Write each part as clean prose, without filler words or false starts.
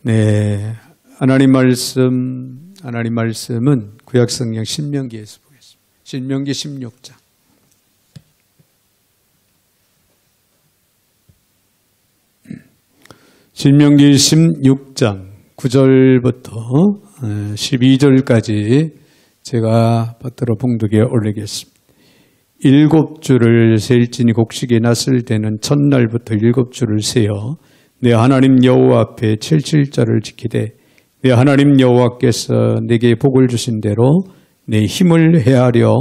네, 하나님 말씀은 구약성경 신명기에서 보겠습니다. 신명기 16장. 신명기 16장 9절부터 12절까지 제가 받들어 봉독에 올리겠습니다. 7주를 셀지니 곡식이 났을 때는 첫날부터 7주를 세어 내 하나님 여호와 앞에 77절을 지키되 내 하나님 여호와께서 내게 복을 주신 대로 내 힘을 헤아려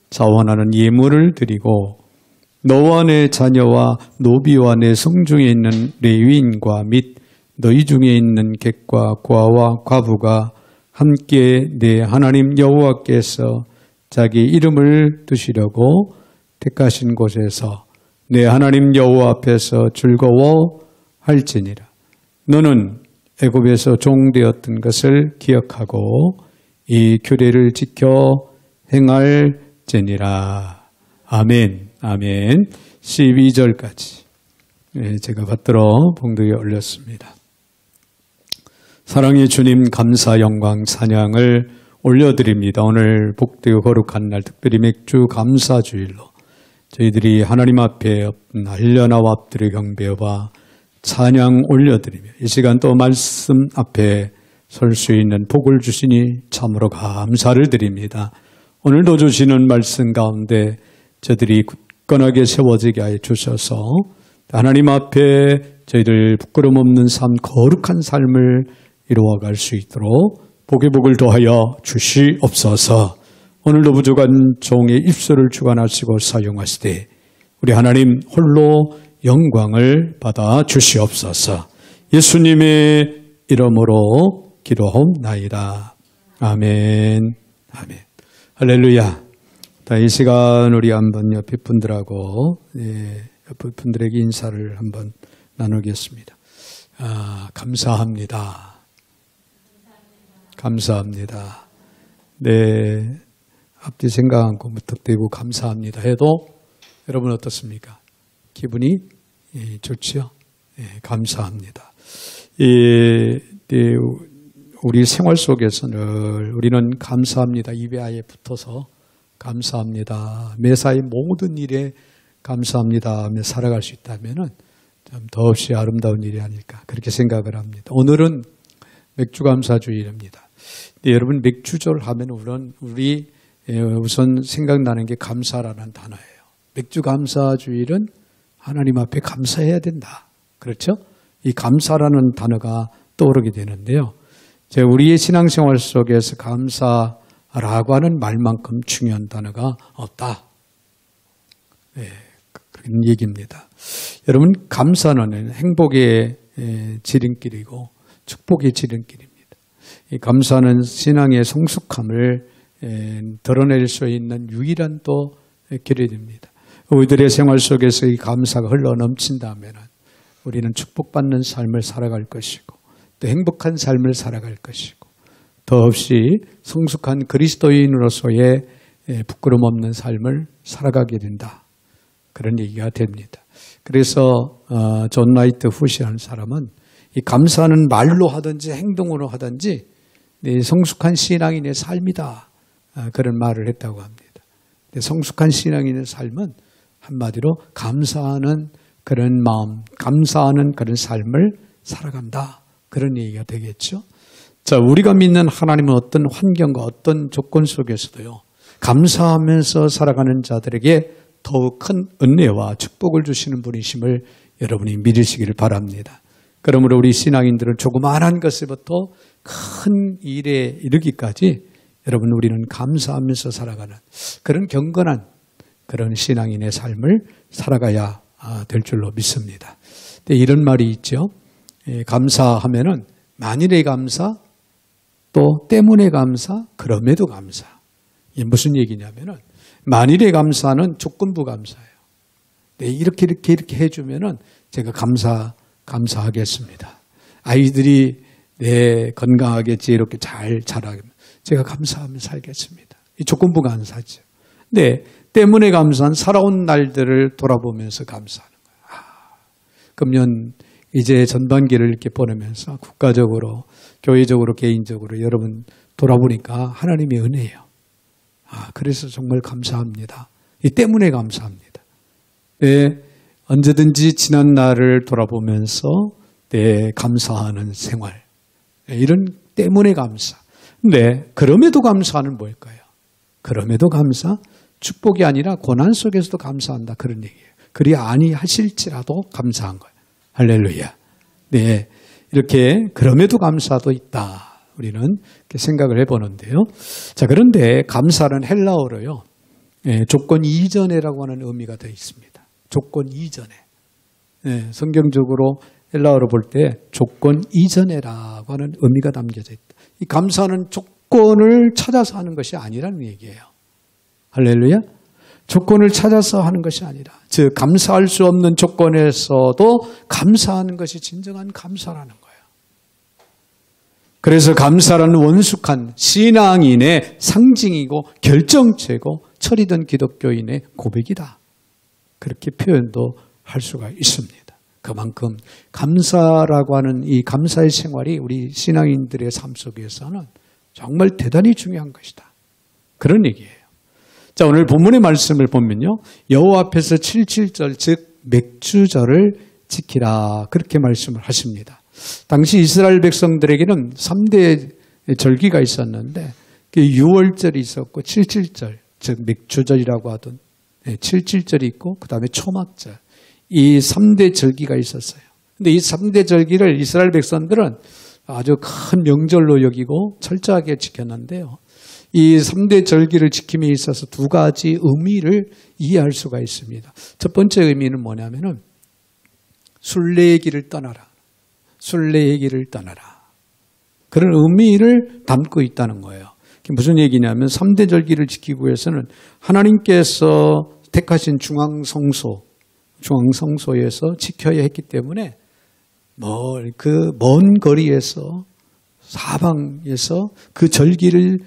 자원하는 예물을 드리고 너와 내 자녀와 노비와 내 성중에 있는 레위인과 및 너희 중에 있는 객과 고아와 과부가 함께 내 하나님 여호와께서 자기 이름을 두시려고 택하신 곳에서 내 하나님 여호와 앞에서 즐거워할지니라. 너는 애굽에서 종되었던 것을 기억하고 이 규례를 지켜 행할지니라. 아멘. 아멘. 12절까지 제가 받들어 봉독에 올렸습니다. 사랑의 주님, 감사, 영광, 찬양을 올려드립니다. 오늘 복되고 거룩한 날, 특별히 맥주 감사주일로 저희들이 하나님 앞에 날려나와 엎드려 경배와 찬양 올려드리며 이 시간 또 말씀 앞에 설 수 있는 복을 주시니 참으로 감사를 드립니다. 오늘도 주시는 말씀 가운데 저들이 굳건하게 세워지게 하여 주셔서 하나님 앞에 저희들 부끄럼 없는 삶, 거룩한 삶을 이루어갈 수 있도록 복의 복을 더하여 주시옵소서. 오늘도 부족한 종의 입술을 주관하시고 사용하시되 우리 하나님 홀로 영광을 받아 주시옵소서. 예수님의 이름으로 기도하옵나이다. 아멘. 아멘. 할렐루야. 이 시간 우리 한번 옆에 분들하고 옆에 분들에게 인사를 한번 나누겠습니다. 감사합니다. 감사합니다. 네, 앞뒤 생각 않고 무턱대고 감사합니다 해도 여러분 어떻습니까? 기분이 좋죠? 감사합니다. 우리 생활 속에서는 우리는 감사합니다 입에 아예 붙어서 감사합니다. 매사의 모든 일에 감사합니다 하며 살아갈 수 있다면 참 더없이 아름다운 일이 아닐까 그렇게 생각을 합니다. 오늘은 맥주감사주일입니다. 여러분 맥주절 하면 우리 우선 생각나는 게 감사라는 단어예요. 맥주감사주일은 하나님 앞에 감사해야 된다. 그렇죠? 이 감사라는 단어가 떠오르게 되는데요. 우리의 신앙생활 속에서 감사라고 하는 말만큼 중요한 단어가 없다. 네, 그런 얘기입니다. 여러분 감사는 행복의 지름길이고 축복의 지름길입니다. 이 감사는 신앙의 성숙함을 드러낼 수 있는 유일한 또 길이 됩니다. 우리들의 생활 속에서 이 감사가 흘러넘친다면 우리는 축복받는 삶을 살아갈 것이고 또 행복한 삶을 살아갈 것이고 더없이 성숙한 그리스도인으로서의 부끄럼 없는 삶을 살아가게 된다. 그런 얘기가 됩니다. 그래서 존 라이트 후시라는 사람은 이 감사는 말로 하든지 행동으로 하든지 성숙한 신앙인의 삶이다. 그런 말을 했다고 합니다. 성숙한 신앙인의 삶은 한마디로 감사하는 그런 마음, 감사하는 그런 삶을 살아간다. 그런 얘기가 되겠죠. 자, 우리가 믿는 하나님은 어떤 환경과 어떤 조건 속에서도요, 감사하면서 살아가는 자들에게 더욱 큰 은혜와 축복을 주시는 분이심을 여러분이 믿으시기를 바랍니다. 그러므로 우리 신앙인들은 조그마한 것에부터 큰 일에 이르기까지 여러분 우리는 감사하면서 살아가는 그런 경건한 그런 신앙인의 삶을 살아가야 될 줄로 믿습니다. 이런 말이 있죠. 감사하면은 만일의 감사, 또 때문에 감사, 그럼에도 감사. 이게 무슨 얘기냐면은 만일의 감사는 조건부 감사예요. 이렇게 해주면은 제가 감사하겠습니다. 아이들이 건강하게 지혜롭게 잘 자라면 제가 감사하며 살겠습니다. 이 조건부 감사죠. 때문에 감사한 살아온 날들을 돌아보면서 감사하는 거예요. 금년 이제 전반기를 이렇게 보내면서 국가적으로, 교회적으로, 개인적으로 여러분 돌아보니까 하나님의 은혜예요. 그래서 정말 감사합니다. 이 때문에 감사합니다. 네, 언제든지 지난 날을 돌아보면서 감사하는 생활. 이런 때문에 감사. 근데 그럼에도 감사는 뭘까요? 그럼에도 감사? 축복이 아니라 고난 속에서도 감사한다. 그런 얘기예요. 그리 아니하실지라도 감사한 거예요. 할렐루야. 네, 이렇게 그럼에도 감사도 있다. 우리는 이렇게 생각을 해보는데요. 자, 그런데 감사는 헬라어로요. 조건 이전에라고 하는 의미가 되어 있습니다. 조건 이전에. 성경적으로 헬라어로 볼 때 조건 이전에라고 하는 의미가 담겨져 있다. 이 감사는 조건을 찾아서 하는 것이 아니라는 얘기예요. 할렐루야. 조건을 찾아서 하는 것이 아니라, 즉 감사할 수 없는 조건에서도 감사하는 것이 진정한 감사라는 거예요. 그래서 감사라는 원숙한 신앙인의 상징이고 결정체고 철이든 기독교인의 고백이다. 그렇게 표현도 할 수가 있습니다. 그만큼 감사라고 하는 이 감사의 생활이 우리 신앙인들의 삶 속에서는 정말 대단히 중요한 것이다. 그런 얘기예요. 자, 오늘 본문의 말씀을 보면요. 여호와 앞에서 77절, 즉 맥주절을 지키라. 그렇게 말씀을 하십니다. 당시 이스라엘 백성들에게는 3대 절기가 있었는데 6월절이 있었고 77절, 즉 맥주절이라고 하던 77절이 있고 그 다음에 초막절. 이 3대 절기가 있었어요. 근데 이 3대 절기를 이스라엘 백성들은 아주 큰 명절로 여기고 철저하게 지켰는데요. 이 3대 절기를 지킴에 있어서 두 가지 의미를 이해할 수가 있습니다. 첫 번째 의미는 뭐냐면은 순례의 길을 떠나라. 순례의 길을 떠나라. 그런 의미를 담고 있다는 거예요. 무슨 얘기냐면 3대 절기를 지키기 위해서는 하나님께서 택하신 중앙성소에서 지켜야 했기 때문에 그 먼 거리에서 사방에서 그 절기를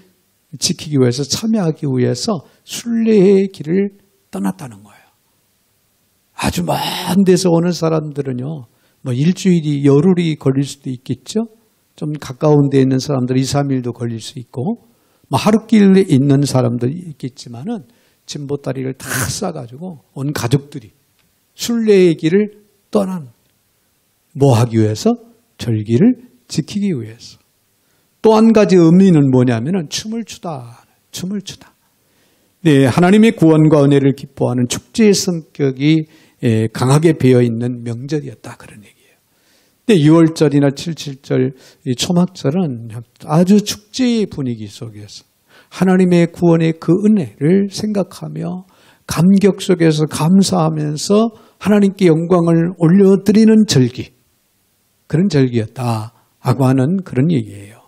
지키기 위해서 참여하기 위해서 순례의 길을 떠났다는 거예요. 아주 먼 데서 오는 사람들은요. 일주일이 열흘이 걸릴 수도 있겠죠. 좀 가까운 데 있는 사람들 2, 3일도 걸릴 수 있고 하루길에 있는 사람도 있겠지만은 짐보따리를 다 싸가지고 온 가족들이 순례의 길을 떠난 뭐 하기 위해서? 절기를 지키기 위해서. 또 한 가지 의미는 뭐냐면은 춤을 추다. 춤을 추다. 네, 하나님의 구원과 은혜를 기뻐하는 축제의 성격이 강하게 배어 있는 명절이었다. 그런 얘기예요. 근데 6월절이나 77절, 이 초막절은 아주 축제의 분위기 속에서 하나님의 구원의 그 은혜를 생각하며 감격 속에서 감사하면서 하나님께 영광을 올려드리는 절기. 그런 절기였다라고 하는 그런 얘기예요.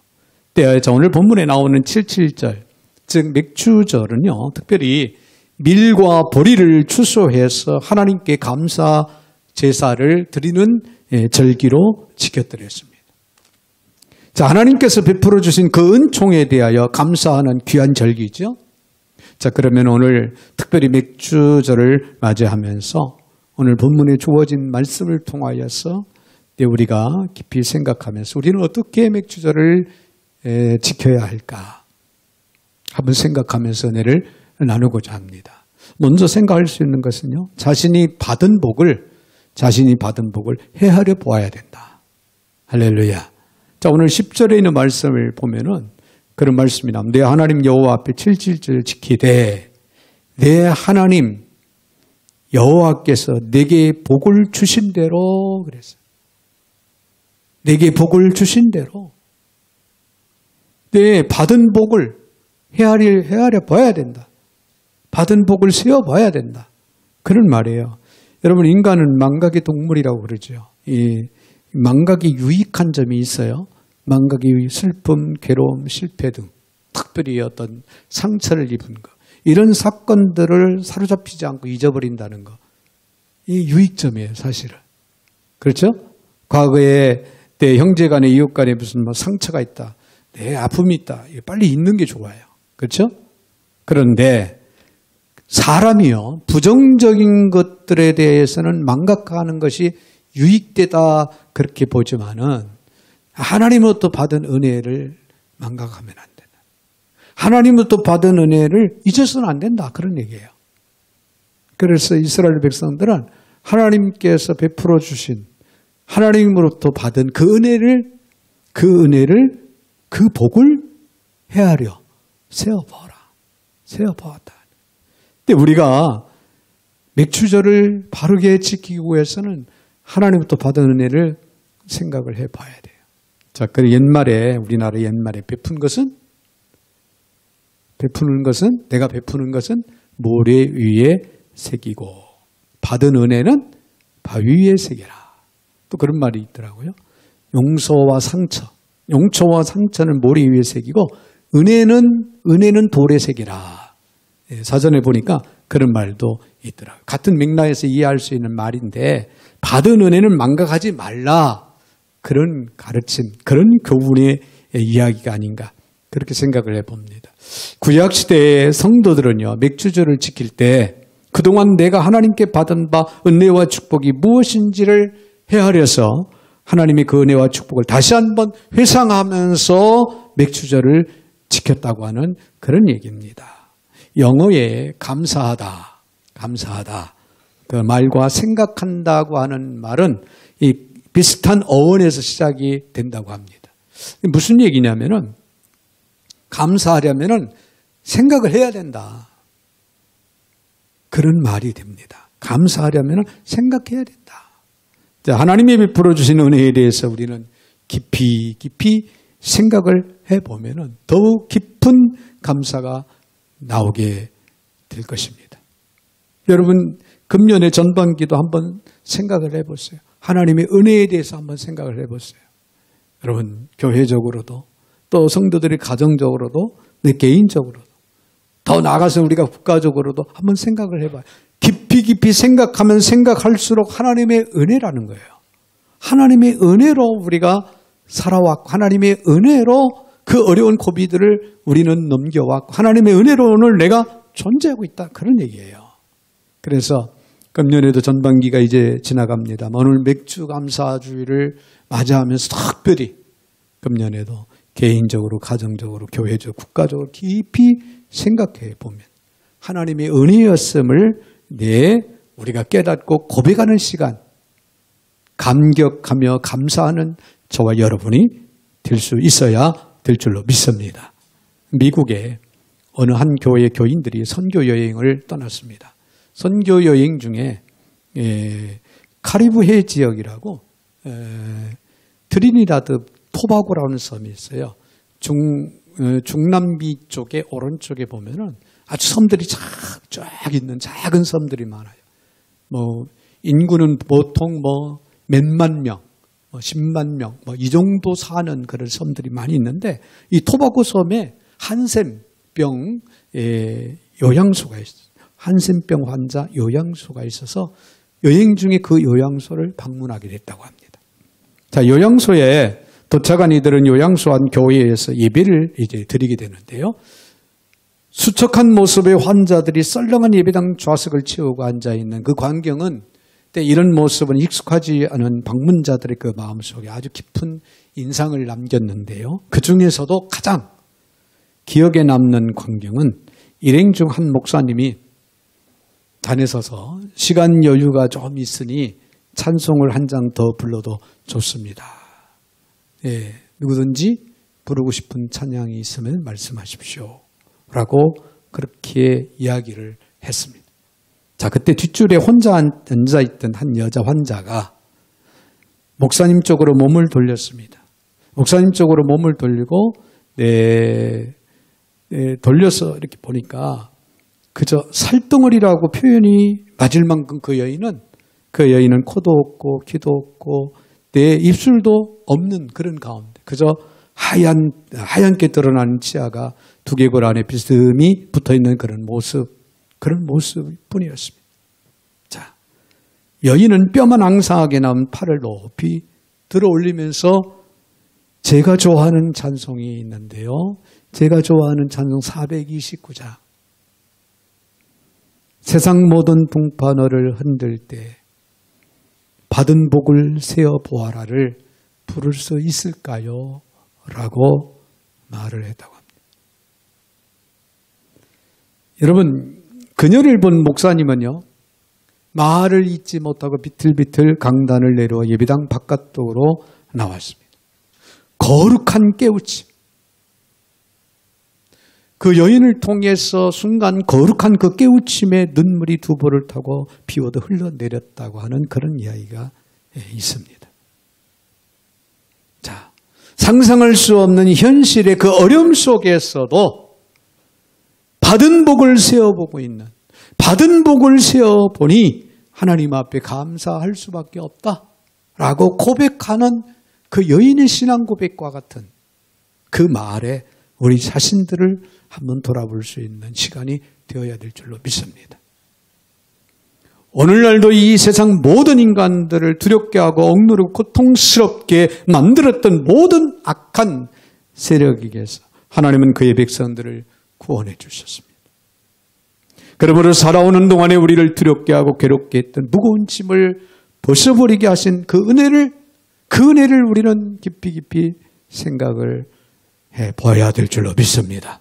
자, 오늘 본문에 나오는 77절, 즉 맥주절은요. 특별히 밀과 보리를 추수해서 하나님께 감사 제사를 드리는 절기로 지켜드렸습니다. 자, 하나님께서 베풀어 주신 그 은총에 대하여 감사하는 귀한 절기죠. 자, 그러면 오늘 특별히 맥주절을 맞이하면서 오늘 본문에 주어진 말씀을 통하여서 우리가 깊이 생각하면서 우리는 어떻게 맥주절을 지켜야 할까 한번 생각하면서 은혜를 나누고자 합니다. 먼저 생각할 수 있는 것은요. 자신이 받은 복을 헤아려 보아야 된다. 할렐루야. 자, 오늘 10절에 있는 말씀을 보면은 그런 말씀이 나옵니다. 내 하나님 여호와 앞에 77절 지키되 내 하나님 여호와께서 내게 복을 주신 대로 그랬어요. 내게 복을 주신 대로 내 받은 복을 헤아려 봐야 된다. 받은 복을 세어 봐야 된다. 그런 말이에요. 여러분, 인간은 망각의 동물이라고 그러죠. 이 망각이 유익한 점이 있어요. 망각이 슬픔, 괴로움, 실패 등 특별히 어떤 상처를 입은 것 이런 사건들을 사로잡히지 않고 잊어버린다는 것. 이 유익점이에요, 사실은. 그렇죠? 과거에 내 형제간에 이웃간에 무슨 상처가 있다. 내 아픔이 있다. 빨리 잊는 게 좋아요. 그렇죠? 그런데 사람이요. 부정적인 것들에 대해서는 망각하는 것이 유익되다 그렇게 보지만은 하나님으로부터 받은 은혜를 망각하면 안 된다. 하나님으로부터 받은 은혜를 잊어서는 안 된다. 그런 얘기예요. 그래서 이스라엘 백성들은 하나님께서 베풀어 주신 하나님으로부터 받은 그 은혜를 그 복을 헤아려 세어보라. 세어보았다. 근데 우리가 맥추절을 바르게 지키기 위해서는 하나님부터 받은 은혜를 생각을 해봐야 돼요. 자, 그 옛말에 우리나라 옛말에 베푸는 것은 내가 베푸는 것은 모래 위에 새기고 받은 은혜는 바위 위에 새겨라. 또 그런 말이 있더라고요. 용서와 상처는 모래 위에 새기고 은혜는 돌에 새기라. 사전에 보니까 그런 말도 있더라고요. 같은 맥락에서 이해할 수 있는 말인데 받은 은혜는 망각하지 말라. 그런 가르침, 그런 교훈의 이야기가 아닌가 그렇게 생각을 해봅니다. 구약시대의 성도들은요. 맥주절을 지킬 때 그동안 내가 하나님께 받은 바 은혜와 축복이 무엇인지를 헤아려서 하나님의 그 은혜와 축복을 다시 한번 회상하면서 맥주절을 지켰다고 하는 그런 얘기입니다. 영어에 감사하다 그 말과 생각한다고 하는 말은 이 비슷한 어원에서 시작이 된다고 합니다. 무슨 얘기냐면은 감사하려면은 생각을 해야 된다. 그런 말이 됩니다. 감사하려면은 생각해야 된다. 자, 하나님이 베풀어 주신 은혜에 대해서 우리는 깊이 생각을 해보면은 더욱 깊은 감사가 나오게 될 것입니다. 여러분, 금년의 전반기도 한번 생각을 해보세요. 하나님의 은혜에 대해서 한번 생각을 해보세요. 여러분, 교회적으로도 또 성도들이 가정적으로도 내 개인적으로도 더 나아가서 우리가 국가적으로도 한번 생각을 해봐요. 깊이 생각하면 생각할수록 하나님의 은혜라는 거예요. 하나님의 은혜로 우리가 살아왔고 하나님의 은혜로 그 어려운 고비들을 우리는 넘겨왔고 하나님의 은혜로 오늘 내가 존재하고 있다. 그런 얘기예요. 그래서 금년에도 전반기가 이제 지나갑니다. 오늘 맥주 감사주의를 맞이하면서 특별히 금년에도 개인적으로, 가정적으로, 교회적, 국가적으로 깊이 생각해 보면 하나님의 은혜였음을 우리가 깨닫고 고백하는 시간, 감격하며 감사하는 저와 여러분이 될 수 있어야 될 줄로 믿습니다. 미국의 어느 한 교회 교인들이 선교 여행을 떠났습니다. 선교 여행 중에 카리브해 지역이라고 트리니다드 토바고라는 섬이 있어요. 중남미 쪽에 오른쪽에 보면은 아주 섬들이 쫙 있는 작은 섬들이 많아요. 인구는 보통 몇만 명, 10만 명, 이 정도 사는 그런 섬들이 많이 있는데 이 토바고 섬에 한센병 요양소가 있어요. 한센병 환자 요양소가 있어서 여행 중에 그 요양소를 방문하게 됐다고 합니다. 자, 요양소에 도착한 이들은 요양소 한 교회에서 예배를 이제 드리게 되는데요. 수척한 모습의 환자들이 썰렁한 예배당 좌석을 채우고 앉아있는 그 광경은 이런 모습은 익숙하지 않은 방문자들의 그 마음속에 아주 깊은 인상을 남겼는데요. 그 중에서도 가장 기억에 남는 광경은 일행 중 한 목사님이 단에 서서 시간 여유가 좀 있으니 찬송을 한 장 더 불러도 좋습니다. 누구든지 부르고 싶은 찬양이 있으면 말씀하십시오. 라고 그렇게 이야기를 했습니다. 자, 그때 뒷줄에 혼자 앉아있던 한 여자 환자가 목사님 쪽으로 몸을 돌렸습니다. 목사님 쪽으로 몸을 돌리고 돌려서 이렇게 보니까 그저 살덩어리라고 표현이 맞을 만큼 그 여인은 코도 없고 귀도 없고 내 입술도 없는 그런 가운데 그저 하얀게 드러나는 치아가 두개골 안에 비스듬히 붙어있는 그런 모습뿐이었습니다. 자, 여인은 뼈만 앙상하게 남은 팔을 높이 들어 올리면서 제가 좋아하는 찬송이 있는데요. 제가 좋아하는 찬송 429장. 세상 모든 풍파 너를 흔들 때 받은 복을 세어 보아라를 부를 수 있을까요? 라고 말을 했다고 합니다. 여러분, 그녀를 본 목사님은요, 말을 잇지 못하고 비틀비틀 강단을 내려와 예배당 바깥쪽으로 나왔습니다. 거룩한 깨우침. 그 여인을 통해서 순간 거룩한 그 깨우침에 눈물이 두 볼을 타고 비오듯 흘러내렸다고 하는 그런 이야기가 있습니다. 자, 상상할 수 없는 현실의 그 어려움 속에서도 받은 복을 세어보고 있는, 받은 복을 세어보니 하나님 앞에 감사할 수밖에 없다라고 고백하는 그 여인의 신앙 고백과 같은 그 말에 우리 자신들을 한번 돌아볼 수 있는 시간이 되어야 될 줄로 믿습니다. 오늘날도 이 세상 모든 인간들을 두렵게 하고 억누르고 고통스럽게 만들었던 모든 악한 세력에게서 하나님은 그의 백성들을 구원해 주셨습니다. 그러므로 살아오는 동안에 우리를 두렵게 하고 괴롭게 했던 무거운 짐을 벗어버리게 하신 그 은혜를 우리는 깊이 생각을 해봐야 될 줄로 믿습니다.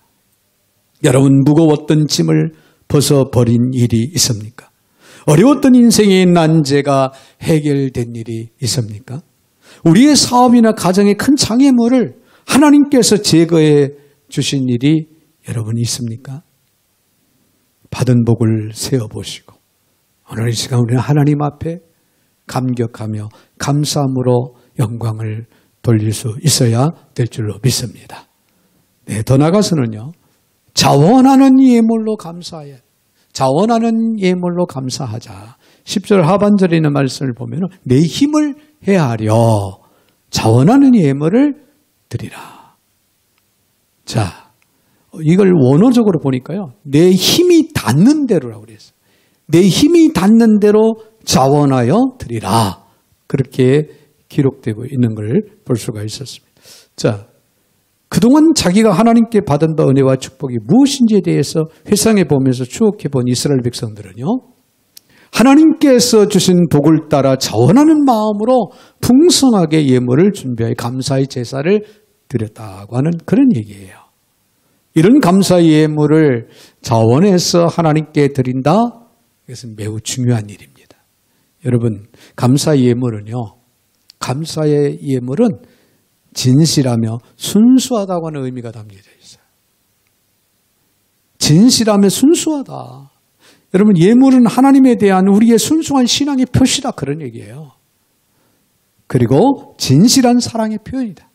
여러분, 무거웠던 짐을 벗어버린 일이 있습니까? 어려웠던 인생의 난제가 해결된 일이 있습니까? 우리의 사업이나 가정의 큰 장애물을 하나님께서 제거해 주신 일이 여러분 있습니까? 받은 복을 세어보시고 오늘 이 시간 우리는 하나님 앞에 감격하며 감사함으로 영광을 돌릴 수 있어야 될 줄로 믿습니다. 네, 더 나아가서는요, 자원하는 예물로 감사해. 자원하는 예물로 감사하자. 10절 하반절에 있는 말씀을 보면 내 힘을 헤아려 자원하는 예물을 드리라. 자, 이걸 원어적으로 보니까요, 내 힘이 닿는 대로라고 그랬어요. 내 힘이 닿는 대로 자원하여 드리라. 그렇게 기록되고 있는 걸 볼 수가 있었습니다. 자, 그동안 자기가 하나님께 받은 바 은혜와 축복이 무엇인지에 대해서 회상해 보면서 추억해 본 이스라엘 백성들은요, 하나님께서 주신 복을 따라 자원하는 마음으로 풍성하게 예물을 준비하여 감사의 제사를 드렸다고 하는 그런 얘기예요. 이런 감사의 예물을 자원해서 하나님께 드린다? 이것은 매우 중요한 일입니다. 여러분, 감사의 예물은요, 감사의 예물은 진실하며 순수하다고 하는 의미가 담겨져 있어요. 진실하며 순수하다. 여러분, 예물은 하나님에 대한 우리의 순수한 신앙의 표시다, 그런 얘기예요. 그리고 진실한 사랑의 표현이다.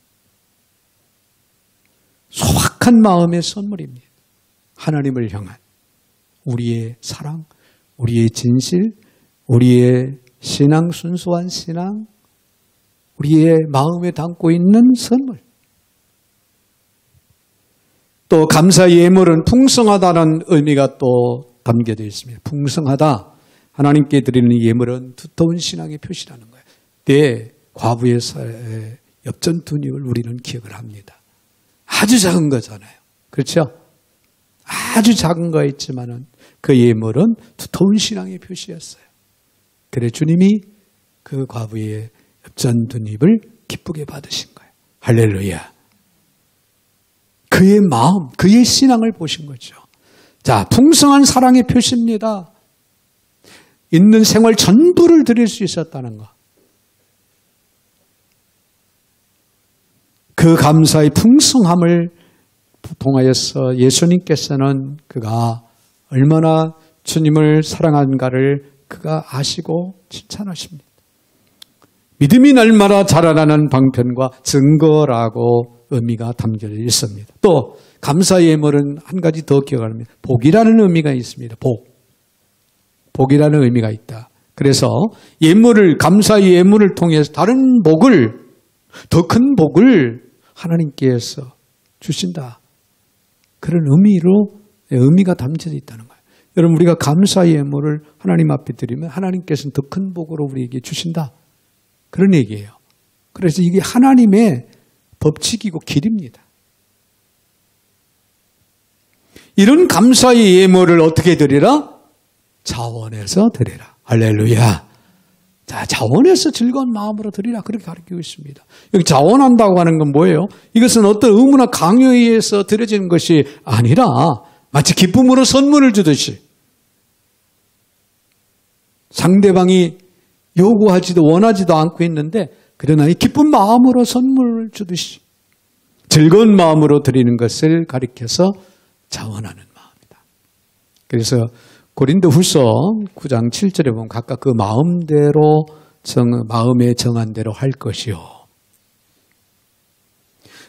소박한 마음의 선물입니다. 하나님을 향한 우리의 사랑, 우리의 진실, 우리의 신앙, 순수한 신앙, 우리의 마음에 담고 있는 선물. 또 감사의 예물은 풍성하다는 의미가 또 담겨져 있습니다. 풍성하다. 하나님께 드리는 예물은 두터운 신앙의 표시라는 거예요. 때 과부의 엽전 투님을 우리는 기억을 합니다. 아주 작은 거잖아요. 그렇죠? 아주 작은 거였지만은 그 예물은 두터운 신앙의 표시였어요. 그래 주님이 그 과부의 엽전 투님을 기쁘게 받으신 거예요. 할렐루야. 그의 마음, 그의 신앙을 보신 거죠. 자, 풍성한 사랑의 표시입니다. 있는 생활 전부를 드릴 수 있었다는 거. 그 감사의 풍성함을 통하여서 예수님께서는 그가 얼마나 주님을 사랑한가를 그가 아시고 칭찬하십니다. 믿음이 날마다 자라나는 방편과 증거라고 의미가 담겨져 있습니다. 또 감사의 예물은 한 가지 더 기억합니다. 복이라는 의미가 있습니다. 복이라는 의미가 있다. 그래서 예물을, 감사의 예물을 통해서 다른 복을, 더 큰 복을 하나님께서 주신다. 그런 의미가 담겨져 있다는 거예요. 여러분, 우리가 감사의 예물을 하나님 앞에 드리면 하나님께서는 더 큰 복으로 우리에게 주신다. 그런 얘기예요. 그래서 이게 하나님의 법칙이고 길입니다. 이런 감사의 예물을 어떻게 드리라? 자원해서 드리라. 할렐루야. 자, 자원해서 즐거운 마음으로 드리라 그렇게 가르치고 있습니다. 여기 자원한다고 하는 건 뭐예요? 이것은 어떤 의무나 강요에 의해서 드려지는 것이 아니라 마치 기쁨으로 선물을 주듯이 상대방이 요구하지도 원하지도 않고 있는데 그러나 이 기쁜 마음으로 선물을 주듯이 즐거운 마음으로 드리는 것을 가리켜서 자원하는 마음이다. 그래서 고린도후서 9장 7절에 보면 각각 그 마음대로 마음에 정한 대로 할 것이요.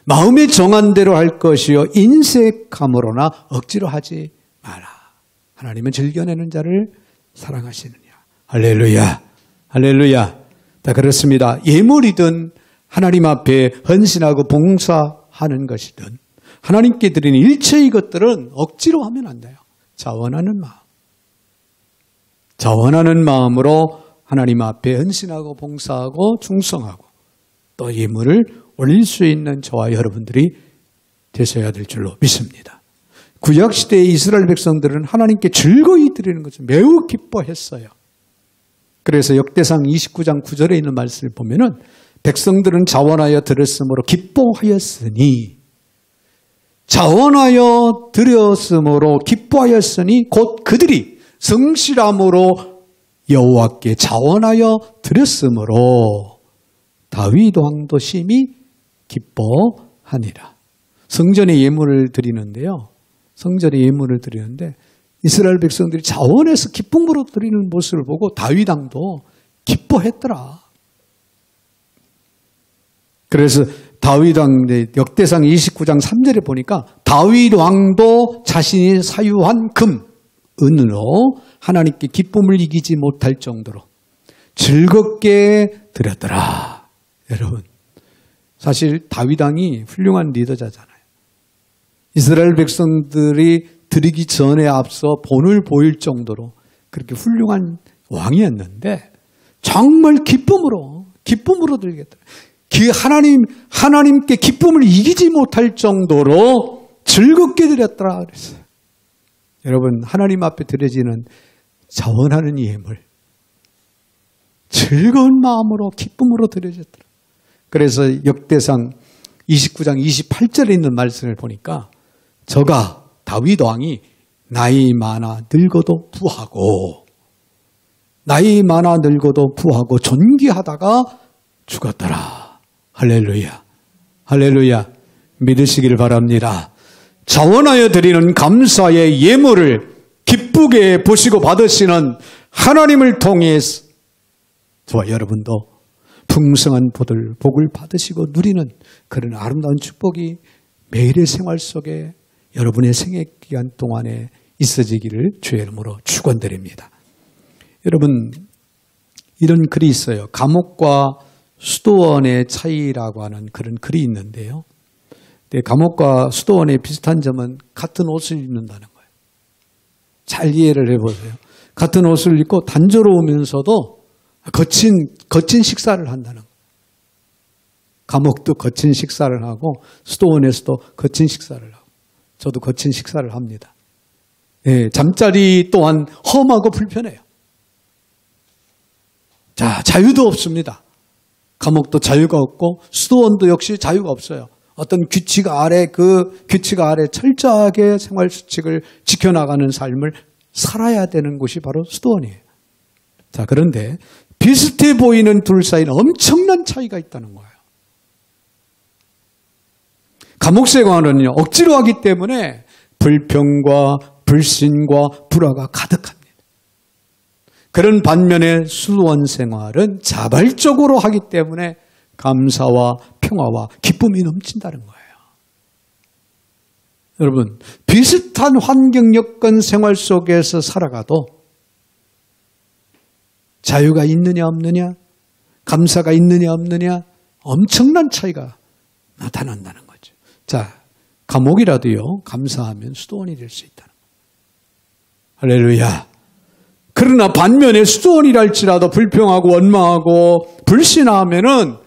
마음에 정한 대로 할 것이요. 인색함으로나 억지로 하지 마라. 하나님은 즐겨내는 자를 사랑하시느냐. 할렐루야. 할렐루야. 다 그렇습니다. 예물이든 하나님 앞에 헌신하고 봉사하는 것이든 하나님께 드리는 일체의 것들은 억지로 하면 안 돼요. 자원하는 마음. 자원하는 마음으로 하나님 앞에 헌신하고 봉사하고 충성하고 또 예물을 올릴 수 있는 저와 여러분들이 되셔야 될 줄로 믿습니다. 구약시대의 이스라엘 백성들은 하나님께 즐거이 드리는 것을 매우 기뻐했어요. 그래서 역대상 29장 9절에 있는 말씀을 보면은 백성들은 자원하여 드렸으므로 기뻐하였으니 자원하여 드렸으므로 기뻐하였으니 곧 그들이 성실함으로 여호와께 자원하여 드렸으므로 다윗 왕도 심히 기뻐하니라. 성전에 예물을 드리는데요. 성전에 예물을 드리는데 이스라엘 백성들이 자원해서 기쁨으로 드리는 모습을 보고 다윗 왕도 기뻐했더라. 그래서 다윗 왕 역대상 29장 3절에 보니까 다윗 왕도 자신이 사유한 금, 은으로 하나님께 기쁨을 이기지 못할 정도로 즐겁게 드렸더라. 여러분, 사실 다윗 왕이 훌륭한 리더자잖아요. 이스라엘 백성들이 드리기 전에 앞서 본을 보일 정도로 그렇게 훌륭한 왕이었는데 정말 기쁨으로 드리겠다. 하나님께 기쁨을 이기지 못할 정도로 즐겁게 드렸더라 그랬어요. 여러분, 하나님 앞에 드려지는 자원하는 예물, 즐거운 마음으로 기쁨으로 드려졌더라. 그래서 역대상 29장 28절에 있는 말씀을 보니까 저가 다윗 왕이 나이 많아 늙어도 부하고 존귀하다가 죽었더라. 할렐루야. 할렐루야. 믿으시길 바랍니다. 자원하여 드리는 감사의 예물을 기쁘게 보시고 받으시는 하나님을 통해서 저와 여러분도 풍성한 복을 받으시고 누리는 그런 아름다운 축복이 매일의 생활 속에 여러분의 생애 기간 동안에 있어지기를 주의 이름으로 축원드립니다. 여러분, 이런 글이 있어요. 감옥과 수도원의 차이라고 하는 그런 글이 있는데요. 감옥과 수도원의 비슷한 점은 같은 옷을 입는다는 거예요. 잘 이해를 해보세요. 같은 옷을 입고 단조로우면서도 거친 식사를 한다는 거예요. 감옥도 거친 식사를 하고 수도원에서도 거친 식사를 하고 저도 거친 식사를 합니다. 예, 잠자리 또한 험하고 불편해요. 자, 자유도 없습니다. 감옥도 자유가 없고 수도원도 역시 자유가 없어요. 어떤 규칙 아래 철저하게 생활 수칙을 지켜나가는 삶을 살아야 되는 곳이 바로 수도원이에요. 자, 그런데 비슷해 보이는 둘 사이는 엄청난 차이가 있다는 거예요. 감옥 생활은요, 억지로 하기 때문에 불평과 불신과 불화가 가득합니다. 그런 반면에 수도원 생활은 자발적으로 하기 때문에 감사와 평화와 기쁨이 넘친다는 거예요. 여러분, 비슷한 환경 여건 생활 속에서 살아가도 자유가 있느냐 없느냐, 감사가 있느냐 없느냐, 엄청난 차이가 나타난다는 거죠. 자, 감옥이라도요, 감사하면 수도원이 될 수 있다는 거예요. 할렐루야. 그러나 반면에 수도원이랄지라도 불평하고 원망하고 불신하면은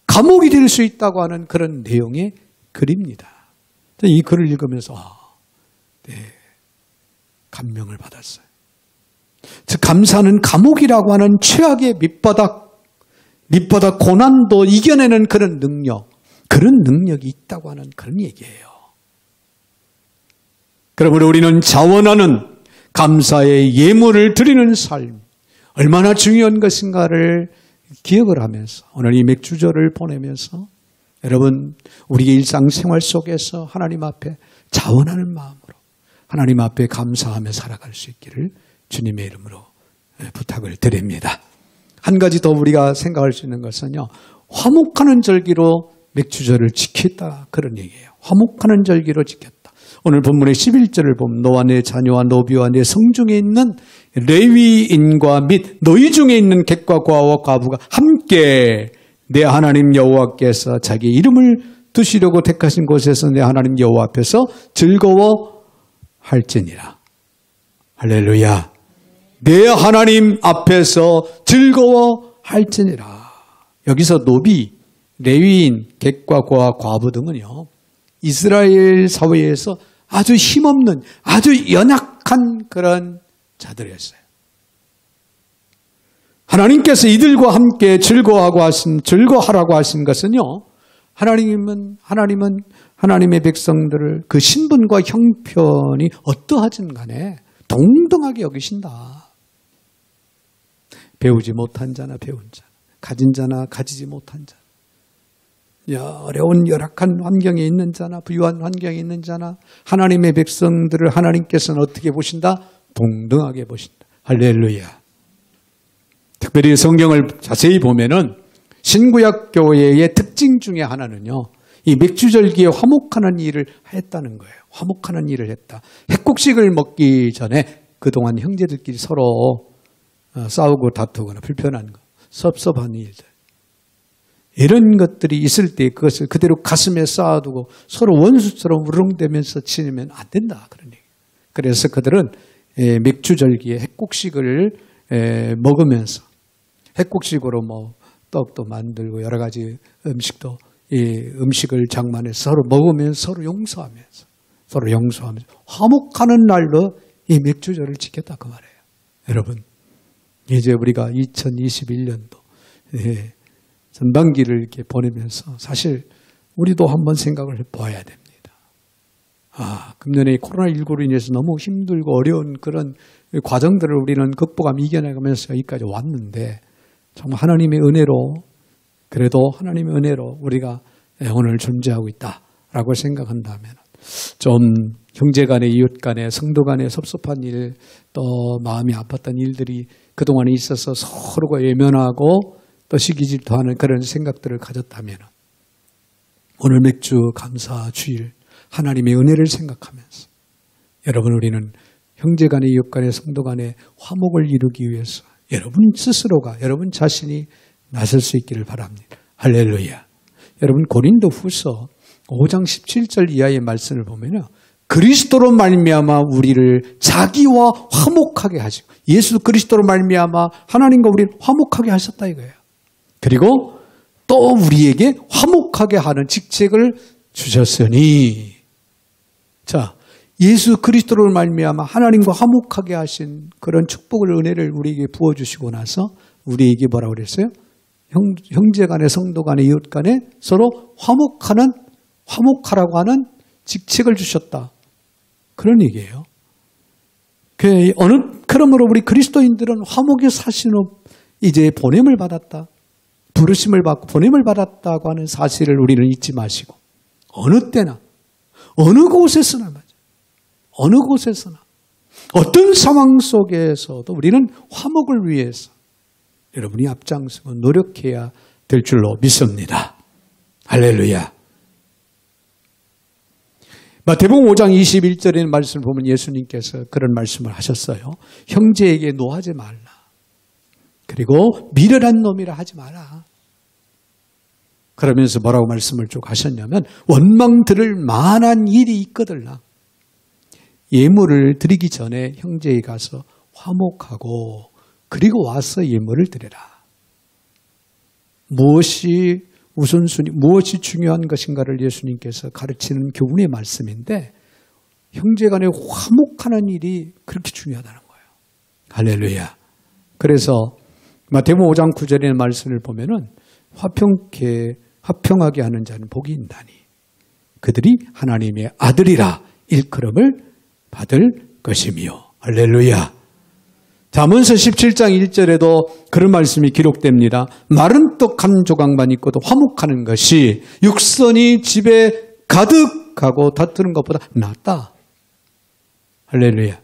감옥이 될 수 있다고 하는 그런 내용의 글입니다. 이 글을 읽으면서 감명을 받았어요. 즉 감사는 감옥이라고 하는 최악의 밑바닥 고난도 이겨내는 그런 능력이 있다고 하는 그런 얘기예요. 그러므로 우리는 자원하는 감사의 예물을 드리는 삶, 얼마나 중요한 것인가를 기억을 하면서 오늘 이 맥주절을 보내면서 여러분 우리의 일상생활 속에서 하나님 앞에 자원하는 마음으로 하나님 앞에 감사하며 살아갈 수 있기를 주님의 이름으로 부탁을 드립니다. 한 가지 더 우리가 생각할 수 있는 것은요, 화목하는 절기로 맥주절을 지켰다 그런 얘기예요. 화목하는 절기로 지켰다. 오늘 본문의 11절을 보면 너와 내 자녀와 노비와 내 성중에 있는 레위인과 및 너희 중에 있는 객과 고아와 과부가 함께 내 하나님 여호와께서 자기 이름을 두시려고 택하신 곳에서 내 하나님 여호와 앞에서 즐거워할지니라. 할렐루야. 내 하나님 앞에서 즐거워할지니라. 여기서 노비, 레위인, 객과 고아, 과부 등은요, 이스라엘 사회에서 아주 힘없는, 아주 연약한 그런 자들이었어요. 하나님께서 이들과 함께 즐거워하라고 하신 것은요, 하나님은 하나님의 백성들을 그 신분과 형편이 어떠하든 간에 동등하게 여기신다. 배우지 못한 자나 배운 자, 가진 자나 가지지 못한 자, 어려운 열악한 환경에 있는 자나 부유한 환경에 있는 자나 하나님의 백성들을 하나님께서는 어떻게 보신다? 동등하게 보신다. 할렐루야. 특별히 성경을 자세히 보면은 신구약 교회의 특징 중에 하나는요, 이 맥주절기에 화목하는 일을 했다는 거예요. 화목하는 일을 했다. 핵국식을 먹기 전에 그동안 형제들끼리 서로 싸우고 다투거나 불편한 거, 섭섭한 일들, 이런 것들이 있을 때 그것을 그대로 가슴에 쌓아두고 서로 원수처럼 우렁대면서 지내면 안 된다. 그런 얘기. 그래서 그들은 맥주절기에 핵국식을 먹으면서 핵국식으로 뭐 떡도 만들고 여러 가지 음식도 이 음식을 장만해서 서로 먹으면서 서로 용서하면서 화목하는 날로 이 맥주절을 지켰다 그 말이에요. 여러분, 이제 우리가 2021년도 전반기를 이렇게 보내면서 사실 우리도 한번 생각을 해봐야 됩니다. 금년에 코로나19로 인해서 너무 힘들고 어려운 그런 과정들을 우리는 극복하며 이겨나가면서 여기까지 왔는데 정말 하나님의 은혜로, 그래도 하나님의 은혜로 우리가 오늘 존재하고 있다라고 생각한다면 좀 형제간에 이웃간에 성도간에 섭섭한 일, 또 마음이 아팠던 일들이 그동안에 있어서 서로가 외면하고 또 시기질투하는 그런 생각들을 가졌다면 오늘 맥주 감사 주일 하나님의 은혜를 생각하면서 여러분, 우리는 형제간에 이웃간에 성도간에 화목을 이루기 위해서 여러분 스스로가, 여러분 자신이 나설 수 있기를 바랍니다. 할렐루야. 여러분, 고린도후서 5장 17절 이하의 말씀을 보면요, 그리스도로 말미암아 우리를 자기와 화목하게 하시고, 예수 그리스도로 말미암아 하나님과 우리를 화목하게 하셨다 이거예요. 그리고 또 우리에게 화목하게 하는 직책을 주셨으니, 자, 예수 그리스도로 말미암아 하나님과 화목하게 하신 그런 축복을, 은혜를 우리에게 부어주시고 나서 우리에게 뭐라고 그랬어요? 형제간에 성도간에 이웃간에 서로 화목하라고 하는 직책을 주셨다. 그런 얘기예요. 그러므로 우리 그리스도인들은 화목의 사신으로 이제 보냄을 받았다. 부르심을 받고 보냄을 받았다고 하는 사실을 우리는 잊지 마시고 어느 때나 어느 곳에서나 어떤 상황 속에서도 우리는 화목을 위해서 여러분이 앞장서고 노력해야 될 줄로 믿습니다. 할렐루야. 마태복음 5장 21절의 말씀을 보면 예수님께서 그런 말씀을 하셨어요. 형제에게 노하지 말라. 그리고 미련한 놈이라 하지 마라. 그러면서 뭐라고 말씀을 쭉 하셨냐면 원망 들을 만한 일이 있거들라. 예물을 드리기 전에 형제에 가서 화목하고 그리고 와서 예물을 드려라. 무엇이 우선순위, 무엇이 중요한 것인가를 예수님께서 가르치는 교훈의 말씀인데 형제간에 화목하는 일이 그렇게 중요하다는 거예요. 할렐루야. 그래서 마태복음 5장 9절의 말씀을 보면은 화평하게 하는 자는 복이 있나니 그들이 하나님의 아들이라 일컬음을 받을 것이며. 할렐루야. 잠언서 17장 1절에도 그런 말씀이 기록됩니다. 마른 떡 한 조각만 있고도 화목하는 것이 육선이 집에 가득하고 다투는 것보다 낫다. 할렐루야.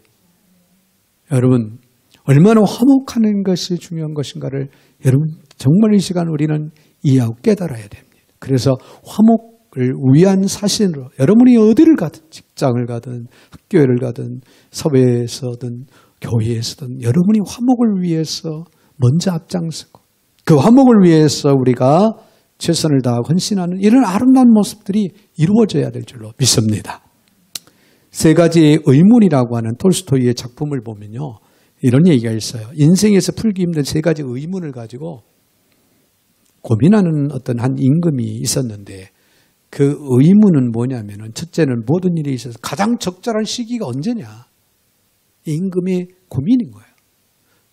여러분, 얼마나 화목하는 것이 중요한 것인가를 여러분 정말 이 시간 우리는 이해하고 깨달아야 됩니다. 그래서 화목을 위한 사신으로 여러분이 어디를 가든 직장을 가든 학교를 가든 사회에서든 교회에서든 여러분이 화목을 위해서 먼저 앞장서고 그 화목을 위해서 우리가 최선을 다하고 헌신하는 이런 아름다운 모습들이 이루어져야 될 줄로 믿습니다. 세 가지의 의문이라고 하는 톨스토이의 작품을 보면요. 이런 얘기가 있어요. 인생에서 풀기 힘든 세 가지 의문을 가지고 고민하는 어떤 한 임금이 있었는데 그 의문은 뭐냐면은 첫째는 모든 일에 있어서 가장 적절한 시기가 언제냐. 이 임금의 고민인 거예요.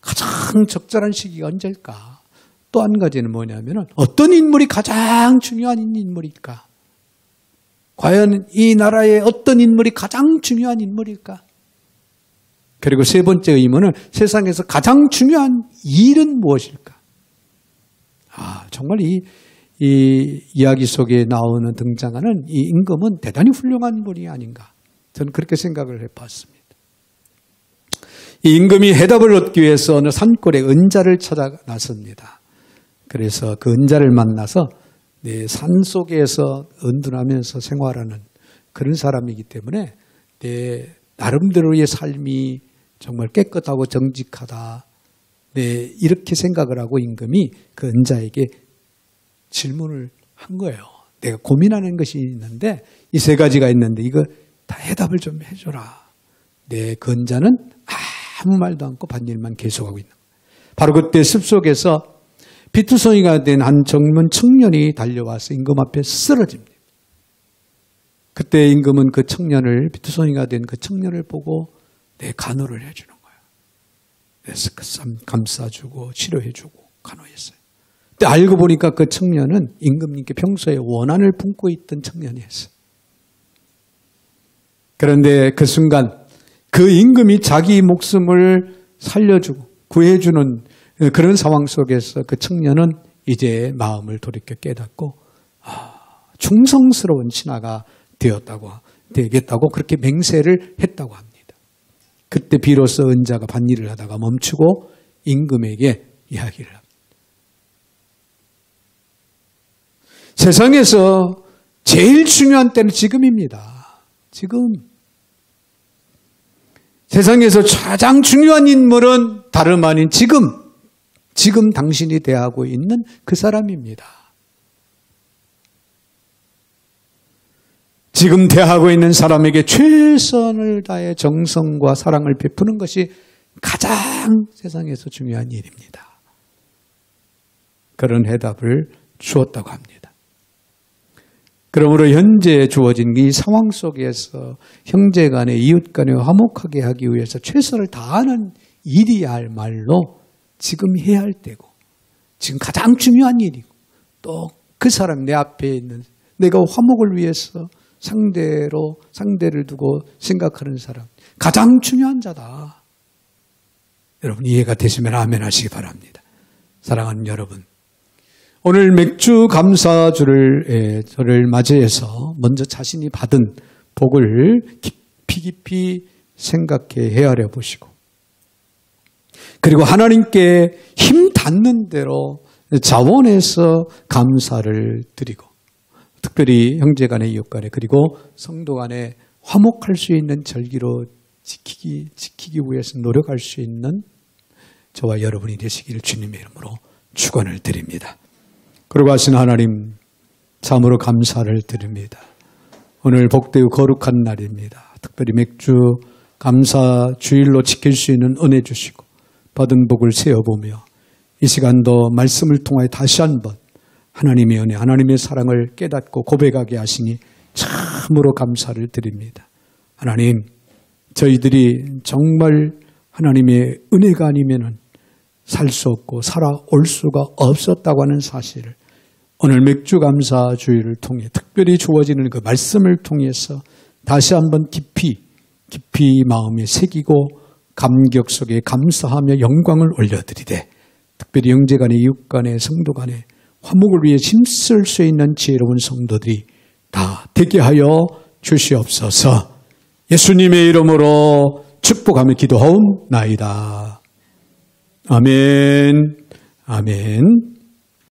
가장 적절한 시기가 언제일까? 또 한 가지는 뭐냐면은 어떤 인물이 가장 중요한 인물일까? 과연 이 나라의 어떤 인물이 가장 중요한 인물일까? 그리고 세 번째 의문은 세상에서 가장 중요한 일은 무엇일까? 정말 이 이야기 속에 나오는 등장하는 이 임금은 대단히 훌륭한 분이 아닌가. 저는 그렇게 생각을 해봤습니다. 이 임금이 해답을 얻기 위해서 어느 산골에 은자를 찾아 나섭니다. 그래서 그 은자를 만나서 산 속에서 은둔하면서 생활하는 그런 사람이기 때문에 나름대로의 삶이 정말 깨끗하고 정직하다. 이렇게 생각을 하고 임금이 그 은자에게 질문을 한 거예요. 내가 고민하는 것이 있는데 이 세 가지가 있는데 이거 다 해답을 좀 해줘라. 그 은자는 아무 말도 않고 밭일만 계속하고 있는 거예요. 바로 그때 숲속에서 피투성이가 된 한 젊은 청년이 달려와서 임금 앞에 쓰러집니다. 그때 임금은 그 청년을 피투성이가 된 그 청년을 보고 간호를 해주는 거예요. 그래서 감싸주고 치료해주고 간호했어요. 근데 알고 보니까 그 청년은 임금님께 평소에 원한을 품고 있던 청년이었어요. 그런데 그 순간 그 임금이 자기 목숨을 살려주고 구해주는 그런 상황 속에서 그 청년은 이제 마음을 돌이켜 깨닫고 충성스러운 신하가 되겠다고 그렇게 맹세를 했다고 합니다. 그때 비로소 은자가 밭일을 하다가 멈추고 임금에게 이야기를 합니다. 세상에서 제일 중요한 때는 지금입니다. 지금. 세상에서 가장 중요한 인물은 다름 아닌 지금 당신이 대하고 있는 그 사람입니다. 지금 대하고 있는 사람에게 최선을 다해 정성과 사랑을 베푸는 것이 가장 세상에서 중요한 일입니다. 그런 해답을 주었다고 합니다. 그러므로 현재 주어진 이 상황 속에서 형제 간에 이웃 간에 화목하게 하기 위해서 최선을 다하는 일이야 할 말로 지금 해야 할 때고 지금 가장 중요한 일이고 또 그 사람 내 앞에 있는 내가 화목을 위해서 상대를 두고 생각하는 사람 가장 중요한 자다. 여러분 이해가 되시면 아멘 하시기 바랍니다. 사랑하는 여러분, 오늘 맥주 감사주를 저를 맞이해서 먼저 자신이 받은 복을 깊이 생각해 헤아려 보시고 그리고 하나님께 힘 닿는 대로 자원해서 감사를 드리고 특별히 형제 간에 이웃 간에 그리고 성도 간에 화목할 수 있는 절기로 지키기 위해서 노력할 수 있는 저와 여러분이 되시기를 주님의 이름으로 축원을 드립니다. 그러고 하신 하나님 참으로 감사를 드립니다. 오늘 복되고 거룩한 날입니다. 특별히 맥주 감사 주일로 지킬 수 있는 은혜 주시고 받은 복을 세어보며 이 시간도 말씀을 통하여 다시 한번 하나님의 은혜, 하나님의 사랑을 깨닫고 고백하게 하시니 참으로 감사를 드립니다. 하나님, 저희들이 정말 하나님의 은혜가 아니면은 살 수 없고 살아올 수가 없었다고 하는 사실을 오늘 맥주감사 주일을 통해 특별히 주어지는 그 말씀을 통해서 다시 한번 깊이 마음에 새기고 감격 속에 감사하며 영광을 올려드리되 특별히 형제간에 이웃간에 성도간에 화목을 위해 힘쓸 수 있는 지혜로운 성도들이 다 되게 하여 주시옵소서. 예수님의 이름으로 축복하며 기도하옵나이다. 아멘. 아멘.